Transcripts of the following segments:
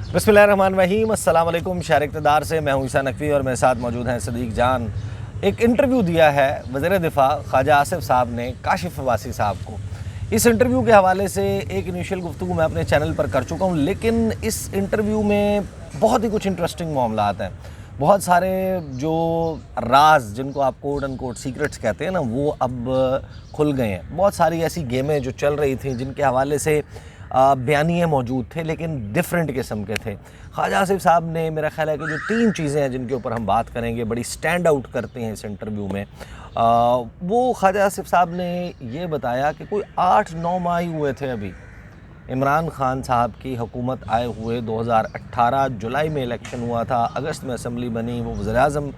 बिस्मिल्लाहिर्रहमानिर्रहीम, अस्सलाम वालेकुम। शहर इक़्तिदार से मैं हूँ ईसा नकवी और मेरे साथ मौजूद हैं सदीक जान। एक इंटरव्यू दिया है वज़ीर दिफ़ा ख्वाजा आसिफ साहब ने काशिफ़ अब्बासी साहब को। इस इंटरव्यू के हवाले से एक इनिशियल गुफ्तगू मैं अपने चैनल पर कर चुका हूँ, लेकिन इस इंटरव्यू में बहुत ही कुछ इंटरेस्टिंग मामलात हैं। बहुत सारे जो राज जिनको आप कोट एंड कोट सीक्रेट्स कहते हैं ना, वो अब खुल गए हैं। बहुत सारी ऐसी गेमें जो चल रही थी जिनके हवाले से बयानिए मौजूद थे, लेकिन डिफरेंट किस्म के थे। ख्वाजा आसिफ साहब ने, मेरा ख्याल है कि जो 3 चीज़ें हैं जिनके ऊपर हम बात करेंगे, बड़ी स्टैंड आउट करते हैं इस इंटरव्यू में। वो ख्वाजा आसिफ साहब ने ये बताया कि कोई 8-9 माह ही हुए थे अभी इमरान खान साहब की हुकूमत आए हुए। 2018 जुलाई में इलेक्शन हुआ था, अगस्त में असम्बली बनी, वो वज़ीर-ए-आज़म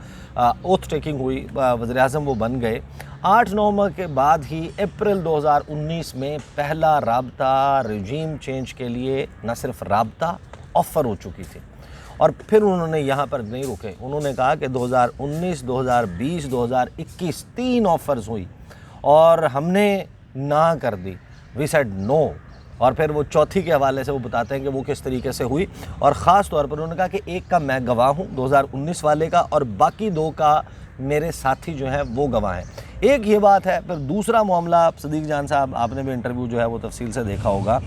ओथ टेकिंग हुई, वज़ीर-ए-आज़म वो बन गए। 8-9 माह के बाद ही अप्रैल 2019 में पहला राब्ता रजीम चेंज के लिए न सिर्फ राब्ता ऑफ़र हो चुकी थी। और फिर उन्होंने यहाँ पर नहीं रुके, उन्होंने कहा कि 2019, 2020, 2021 3 ऑफ़र्स हुई और हमने ना कर दी, वी सेड नो। और फिर वो चौथी के हवाले से वो बताते हैं कि वो किस तरीके से हुई, और ख़ास तौर पर उन्होंने कहा कि एक का मैं गवाह हूँ 2019 वाले का, और बाकी 2 का मेरे साथी जो हैं वो गवाह हैं। एक ये बात है। फिर दूसरा मामला, सदीक जान साहब आपने भी इंटरव्यू जो है वो तफसील से देखा होगा,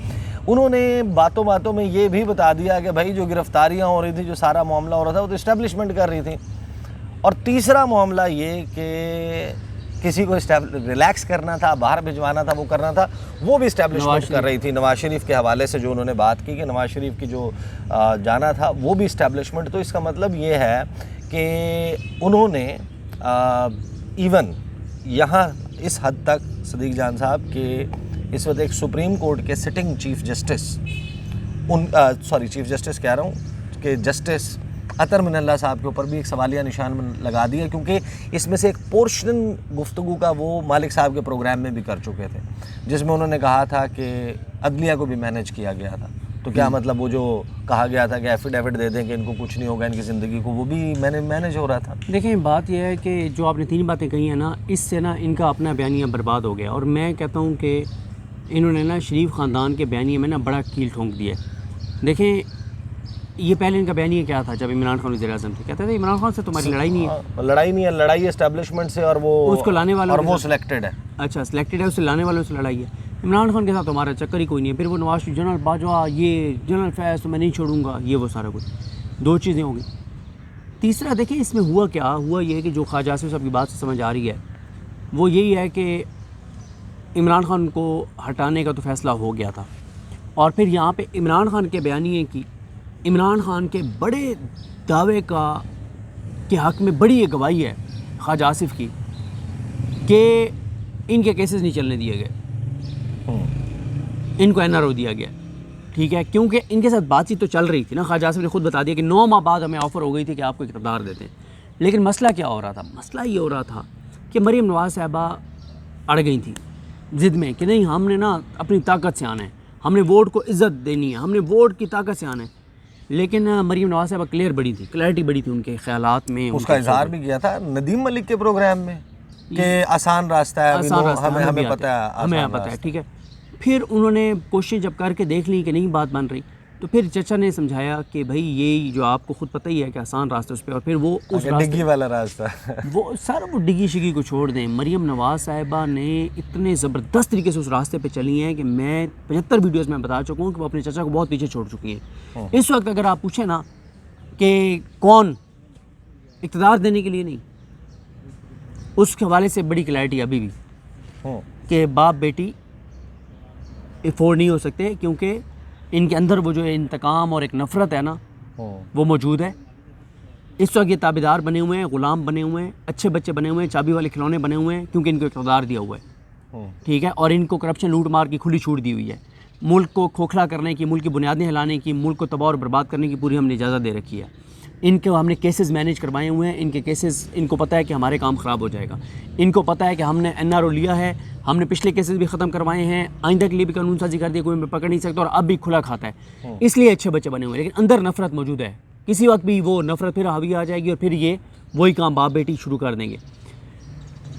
उन्होंने बातों बातों में ये भी बता दिया कि भाई जो गिरफ्तारियाँ हो रही थी, जो सारा मामला हो रहा था, वो तो इस्टेब्लिशमेंट कर रही थी। और तीसरा मामला ये कि किसी को रिलैक्स करना था, बाहर भिजवाना था, वो करना था, वो भी इस्टेब्लिशमेंट कर रही थी। नवाज शरीफ के हवाले से जो उन्होंने बात की कि नवाज शरीफ की जो जाना था वो भी इस्टेब्लिशमेंट। तो इसका मतलब ये है कि उन्होंने इवन यहाँ इस हद तक, सदीक जान साहब, कि इस वक्त एक सुप्रीम कोर्ट के sitting chief justice chief justice कह रहा हूँ कि जस्टिस अतर मिनल्ला साहब के ऊपर भी एक सवालिया निशान लगा दिया, क्योंकि इसमें से एक पोर्शन गुफ्तगू का वो मालिक साहब के प्रोग्राम में भी कर चुके थे, जिसमें उन्होंने कहा था कि अदलिया को भी मैनेज किया गया था। तो क्या मतलब वो जो कहा गया था कि एफिडेविट दे दें कि इनको कुछ नहीं होगा इनकी ज़िंदगी को, वो भी मैनेज हो रहा था। देखें, बात यह है कि जो आपने 3 बातें कही हैं ना, इससे ना इनका अपना बयानिया बर्बाद हो गया। और मैं कहता हूँ कि इन्होंने ना शरीफ ख़ानदान के बयानिए में ना बड़ा कील ठोंक दिया। देखें, ये पहले इनका बयानिया क्या था जब इमरान खान वज़ीर-ए-आज़म थे, कहते थे इमरान खान से तुम्हारी लड़ाई नहीं है। लड़ाई नहीं है, लड़ाई एस्टैब्लिशमेंट से, और वो उसको लाने वाला, और वो सिलेक्टेड है। अच्छा, सिलेक्टेड है, उससे लाने वालों से लड़ाई है। इमरान खान के साथ तुम्हारा चक्कर ही कोई नहीं है। फिर वो नवाज शरीफ, जनरल बाजवा, ये जनरल फैज़ तो मैं नहीं छोड़ूंगा, ये वो सारा कुछ। 2 चीज़ें हो गई। तीसरा देखिए इसमें हुआ क्या हुआ, ये कि जो ख्वाजा आसिफ साहब की बात से समझ आ रही है वो यही है कि इमरान खान को हटाने का तो फ़ैसला हो गया था, और फिर यहाँ पे इमरान खान के बयानिए की, इमरान खान के बड़े दावे का के हक़ में बड़ी एक गवाही है ख्वाजा आसिफ की कि इनके केसेस नहीं चलने दिए गए, इनको NRO दिया गया। ठीक है, क्योंकि इनके साथ बातचीत तो चल रही थी ना। ख्वाजा आसिफ ने खुद बता दिया कि 9 माह बाद हमें ऑफ़र हो गई थी कि आपको इक़्तिदार देते हैं। लेकिन मसला क्या हो रहा था? मसला ये हो रहा था कि मरीम नवाज़ साहिबा अड़ गई थी ज़िद में कि नहीं, हमने ना अपनी ताकत से आना है, हमने वोट को इज़्ज़त देनी है, हमने वोट की ताकत से आना है। लेकिन मरीम नवाज़ साहिबा क्लैरिटी बड़ी थी उनके ख़यालात में। उसका इज़हार भी किया था नदीम मलिक के प्रोग्राम में कि आसान रास्ता है, हमें पता है। ठीक है, फिर उन्होंने कोशिश जब करके देख ली कि नहीं बात बन रही, तो फिर चचा ने समझाया कि भाई ये जो आपको खुद पता ही है कि आसान रास्ता उस पर, और फिर वो उस डिग्गी वाला रास्ता वो सारा वो डिग्गी शिगी को छोड़ दें। मरीम नवाज़ साहिबा ने इतने ज़बरदस्त तरीके से उस रास्ते पे चली हैं कि मैं 75 वीडियोस में बता चुका हूँ कि वो अपने चचा को बहुत पीछे छोड़ चुकी हैं। इस वक्त अगर आप पूछें ना कि कौन इक़्तिदार देने के लिए नहीं, उसके हवाले से बड़ी क्लैरिटी अभी भी कि बाप बेटी अफोर्ड नहीं हो सकते, क्योंकि इनके अंदर वो जो इंतकाम और एक नफ़रत है ना वो मौजूद है। इस वक्त ये ताबेदार बने हुए हैं, ग़ुलाम बने हुए हैं, अच्छे बच्चे बने हुए हैं, चाबी वाले खिलौने बने हुए हैं, क्योंकि इनको इक़्तिदार दिया हुआ है। ठीक है, और इनको करप्शन लूट मार की खुली छूट दी हुई है। मुल्क को खोखला करने की, मुल्क की बुनियादें हिलाने की, मुल्क को तबाह और बर्बाद करने की पूरी हमने इजाज़त दे रखी है। इनको हमने केसेस मैनेज करवाए हुए हैं। इनके केसेस, इनको पता है कि हमारे काम ख़राब हो जाएगा, इनको पता है कि हमने NRO लिया है, हमने पिछले केसेस भी ख़त्म करवाए हैं, आइंदा के लिए भी कानून साजी कर दिया, कोई पकड़ नहीं सकता, और अब भी खुला खाता है, इसलिए अच्छे बच्चे बने हुए हैं। लेकिन अंदर नफ़रत मौजूद है, किसी वक्त भी वो नफ़रत फिर हावी आ जाएगी और फिर ये वही काम बाप बेटी शुरू कर देंगे।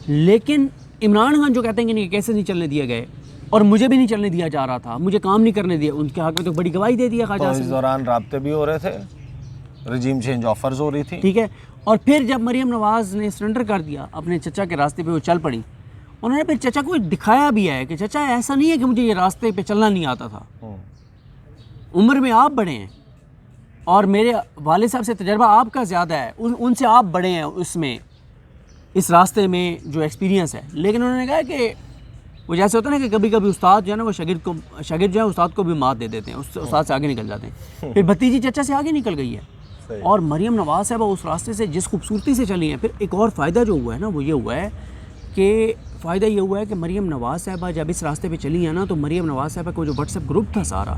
लेकिन इमरान खान जो कहते हैं कि इनके केसेस नहीं चलने दिए गए, और मुझे भी नहीं चलने दिया जा रहा था, मुझे काम नहीं करने दिया। उनके हक में तो बड़ी गवाही दे दिया ख्वाजा तो आसिफ। इस दौरान राब्ते भी हो रहे थे, रजीम चेंज ऑफर्स हो रही थी। ठीक है। और फिर जब मरीम नवाज़ ने सरेंडर कर दिया अपने चचा के रास्ते पे वो चल पड़ी, उन्होंने फिर चचा को दिखाया भी है कि चचा ऐसा नहीं है कि मुझे ये रास्ते पे चलना नहीं आता था, उम्र में आप बड़े हैं और मेरे वालिद साहब से तजर्बा आपका ज़्यादा है, उनसे आप बड़े हैं उसमें, इस रास्ते में जो एक्सपीरियंस है। लेकिन उन्होंने कहा कि वो जैसे होता है ना कि कभी कभी उस्ताद जो है ना वो शागिर्द जो है उस्ताद को भी मात दे देते हैं, उस उस्ताद से आगे निकल जाते हैं। फिर भतीजी चचा से आगे निकल गई है और मरीम नवाज़ साहब उस रास्ते से जिस खूबसूरती से चली हैं। फिर एक और फ़ायदा जो हुआ है ना वो ये हुआ है कि मरीम नवाज़ साहबा जब इस रास्ते पे चली हैं ना, तो मरीम नवाज़ साहबा को जो व्हाट्सएप ग्रुप था सारा,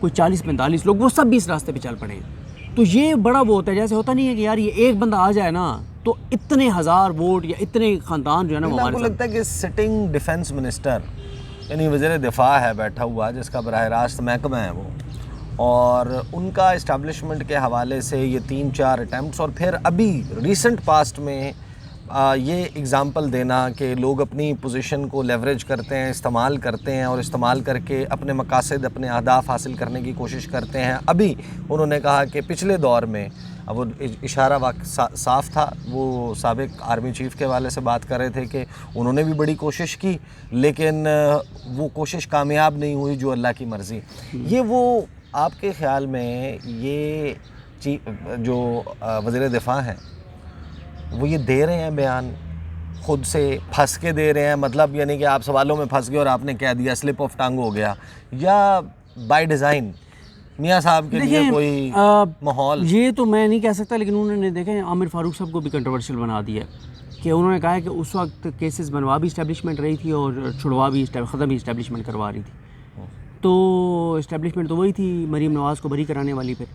कोई 40-45 लोग, वो सब भी इस रास्ते पे चल पड़े हैं। तो ये बड़ा वो होता है, जैसे होता नहीं है कि यार ये एक बंदा आ जाए ना तो इतने हज़ार वोट या इतने ख़ानदान जो है ना वो हमारे आपको लगता है कि सिटिंग डिफेंस मिनिस्टर यानी वज़ीर दिफा है बैठा हुआ, जिसका बराह रास्त महकमा है वो, और उनका इस्टेब्लिशमेंट के हवाले से ये 3-4 अटैम्प्ट्स और फिर अभी रिसेंट पास्ट में ये एग्ज़ाम्पल देना कि लोग अपनी पोजीशन को लेवरेज करते हैं, इस्तेमाल करते हैं और इस्तेमाल करके अपने मकासद, अपने अहदाफ हासिल करने की कोशिश करते हैं। अभी उन्होंने कहा कि पिछले दौर में, अब वो इशारा साफ था, वो साबिक आर्मी चीफ़ के हवाले से बात कर रहे थे कि उन्होंने भी बड़ी कोशिश की लेकिन वो कोशिश कामयाब नहीं हुई, जो अल्लाह की मर्ज़ी। ये वो आपके ख़्याल में ये जो वज़ीर दिफा हैं वो ये दे रहे हैं बयान खुद से फंस के दे रहे हैं, मतलब यानी कि आप सवालों में फंस गए और आपने कह दिया, स्लिप ऑफ टंग हो गया, या बाय डिज़ाइन मियाँ साहब के लिए कोई माहौल? ये तो मैं नहीं कह सकता, लेकिन उन्होंने देखें आमिर फारूक साहब को भी कंट्रोवर्शियल बना दिया कि उन्होंने कहा है कि उस वक्त केसेस बनवा भी इस्टेब्लिशमेंट रही थी और छुड़वा भी ख़त्म भी इस्टेब्लिशमेंट करवा रही थी। तो इस्टेब्लिशमेंट तो वही थी मरीम नवाज़ को बरी कराने वाली। फिर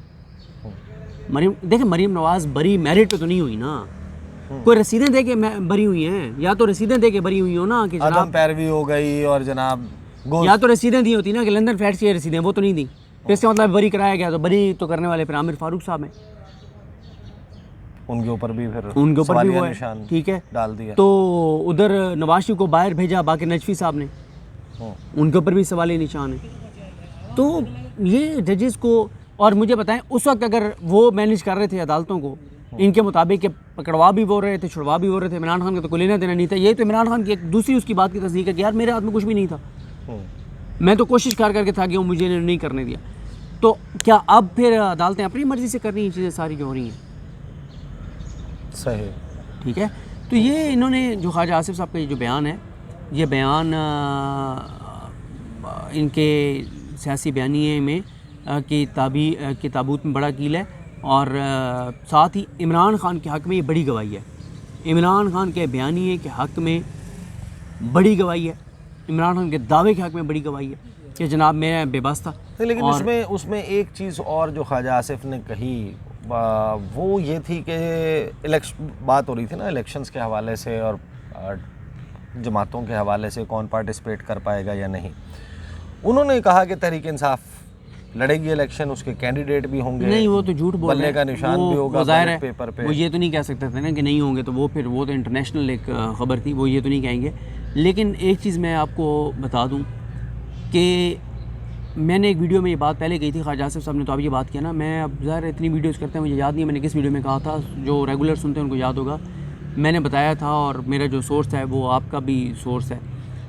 मरीम नवाज़ बरी मेरिट पे तो नहीं हुई ना, कोई रसीदें दे के बरी हुई हैं, या तो रसीदें दे के बरी हुई हो ना कि जनाब पैरवी हो गई और जनाब या तो रसीदें दी होती ना कि लंदन फ्लैट्स की रसीदें, वो तो नहीं दी, फिर इसका मतलब बरी कराया गया। तो बरी तो करने वाले फिर आमिर फारूक साहब हैं, उनके ऊपर भी फिर उनके ऊपर भी निशान ठीक है डाल दिया। तो उधर नवाज शरीफ को बाहर भेजा बाकी नजफी साहब ने, उनके ऊपर भी सवाल निशान है। तो ये जजेस को, और मुझे बताएं उस वक्त अगर वो मैनेज कर रहे थे अदालतों को इनके मुताबिक, पकड़वा भी वो रहे थे, छुड़वा भी वो रहे थे, इमरान खान का तो कोई लेना देना नहीं था। ये तो इमरान खान की एक दूसरी उसकी बात की तस्दीक है कि यार मेरे हाथ में कुछ भी नहीं था, मैं तो कोशिश कर करके था कि वो मुझे नहीं करने दिया। तो क्या अब फिर अदालतें अपनी मर्ज़ी से कर रही हैं चीज़ें सारी जो हो रही हैं? सही, ठीक है। तो ये इन्होंने जो ख्वाजा आसिफ साहब का ये जो बयान है, ये बयान इनके सियासी बयानिए में की ताबूत में बड़ा कील है और साथ ही इमरान खान के हक़ में ये बड़ी गवाही है। इमरान खान के बयानिए के हक़ में बड़ी गवाही है, इमरान खान के दावे के हक़ में बड़ी गवाही है कि जनाब मैं बेबस था। लेकिन उसमें एक चीज़ और जो ख्वाजा आसिफ ने कही वो ये थी कि बात हो रही थी ना इलेक्शंस के हवाले से और जमातों के हवाले से, कौन पार्टिसिपेट कर पाएगा या नहीं। उन्होंने कहा कि तहरीक इंसाफ लड़ेगी इलेक्शन, उसके कैंडिडेट भी होंगे। नहीं, वो तो झूठ बोल रहे हैं, बल्ले का निशान भी होगा ज़ाहिर पेपर पे। वो ये तो नहीं कह सकते थे ना कि नहीं होंगे, तो वो तो इंटरनेशनल एक ख़बर थी, वो ये तो नहीं कहेंगे। लेकिन एक चीज़ मैं आपको बता दूं कि मैंने एक वीडियो में ये बात पहले कही थी, ख्वाजा आसिफ साहब ने तो अब ये बात किया ना, मैं अब ज़ाहिर इतनी वीडियोज़ करते हैं मुझे याद नहीं है मैंने किस वीडियो में कहा था, जो रेगुलर सुनते हैं उनको याद होगा। मैंने बताया था और मेरा जो सोर्स है वो आपका भी सोर्स है,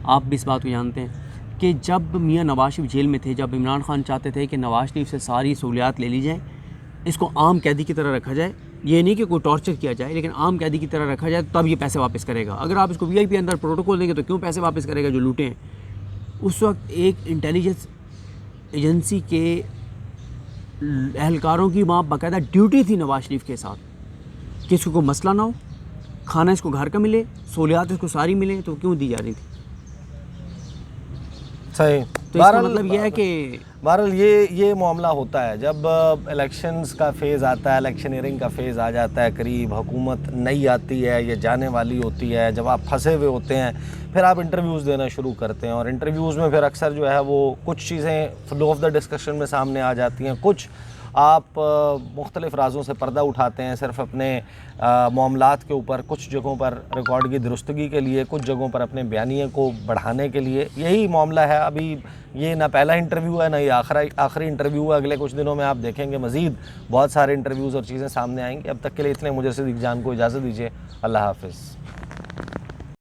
आप भी इस बात को जानते हैं कि जब मियाँ नवाज शरीफ जेल में थे, जब इमरान खान चाहते थे कि नवाज शरीफ से सारी सहूलियात ले ली जाए, इसको आम कैदी की तरह रखा जाए, ये नहीं कि कोई टॉर्चर किया जाए, लेकिन आम कैदी की तरह रखा जाए, तब ये पैसे वापस करेगा। अगर आप इसको VIP अंदर प्रोटोकॉल देंगे तो क्यों पैसे वापस करेगा जो लूटे हैं। उस वक्त एक इंटेलिजेंस एजेंसी के एहलकारों की वहाँ बाकायदा ड्यूटी थी नवाज शरीफ के साथ कि इसको कोई मसला ना हो, खाना इसको घर का मिले, सहूलियात इसको सारी मिले, तो क्यों दी जा रही थी। सही। तो इसका मतलब यह है कि बहरहाल ये मामला होता है जब इलेक्शंस का फ़ेज़ आता है, इलेक्शनियरिंग का फ़ेज़ आ जाता है करीब, हुकूमत नई आती है, ये जाने वाली होती है, जब आप फंसे हुए होते हैं फिर आप इंटरव्यूज़ देना शुरू करते हैं और इंटरव्यूज़ में फिर अक्सर जो है वो कुछ चीज़ें फ्लो ऑफ द डिस्कशन में सामने आ जाती हैं, कुछ आप मुख्तलिफ़ राज़ों से पर्दा उठाते हैं सिर्फ़ अपने मामलात के ऊपर, कुछ जगहों पर रिकॉर्ड की दुरुस्तगी के लिए, कुछ जगहों पर अपने बयानिए को बढ़ाने के लिए। यही मामला है। अभी ये ना पहला इंटरव्यू है, ना ये आखिरी इंटरव्यू है। अगले कुछ दिनों में आप देखेंगे मज़ीद बहुत सारे इंटरव्यूज़ और चीज़ें सामने आएंगी। अब तक के लिए इतने। मुझे सिद्दीक़ जान को इजाज़त दीजिए। अल्लाह हाफ़िज़।